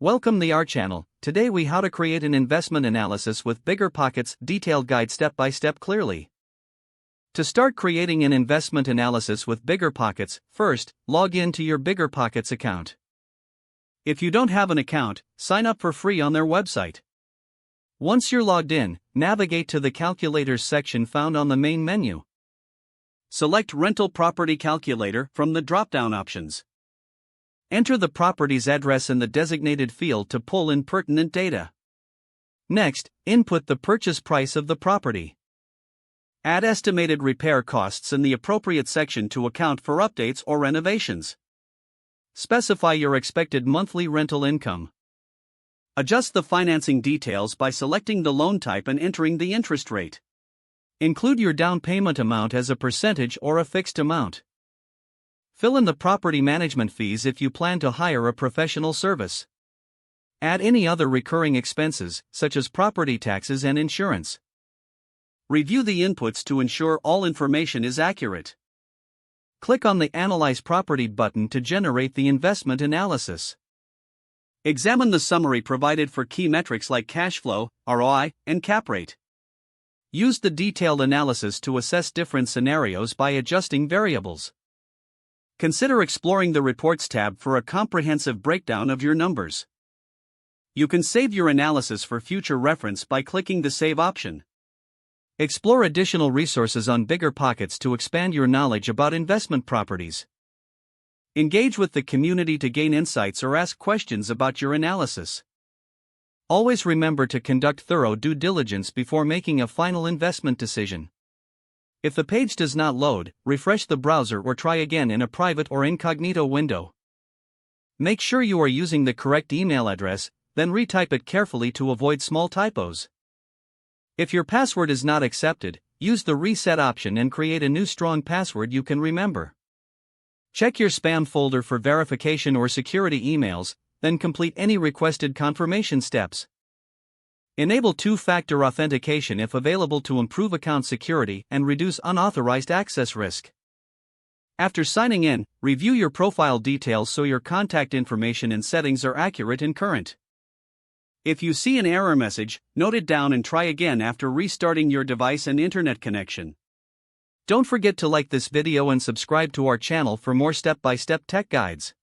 Welcome to our channel. Today we how to create an investment analysis with BiggerPockets detailed guide step by step clearly. To start creating an investment analysis with BiggerPockets, first, log in to your BiggerPockets account. If you don't have an account, sign up for free on their website. Once you're logged in, navigate to the Calculators section found on the main menu. Select Rental Property Calculator from the drop-down options. Enter the property's address in the designated field to pull in pertinent data. Next, input the purchase price of the property. Add estimated repair costs in the appropriate section to account for updates or renovations. Specify your expected monthly rental income. Adjust the financing details by selecting the loan type and entering the interest rate. Include your down payment amount as a percentage or a fixed amount. Fill in the property management fees if you plan to hire a professional service. Add any other recurring expenses, such as property taxes and insurance. Review the inputs to ensure all information is accurate. Click on the Analyze Property button to generate the investment analysis. Examine the summary provided for key metrics like cash flow, ROI, and cap rate. Use the detailed analysis to assess different scenarios by adjusting variables. Consider exploring the Reports tab for a comprehensive breakdown of your numbers. You can save your analysis for future reference by clicking the Save option. Explore additional resources on BiggerPockets to expand your knowledge about investment properties. Engage with the community to gain insights or ask questions about your analysis. Always remember to conduct thorough due diligence before making a final investment decision. If the page does not load, refresh the browser or try again in a private or incognito window. Make sure you are using the correct email address, then retype it carefully to avoid small typos. If your password is not accepted, use the reset option and create a new strong password you can remember. Check your spam folder for verification or security emails, then complete any requested confirmation steps. Enable two-factor authentication if available to improve account security and reduce unauthorized access risk. After signing in, review your profile details so your contact information and settings are accurate and current. If you see an error message, note it down and try again after restarting your device and internet connection. Don't forget to like this video and subscribe to our channel for more step-by-step tech guides.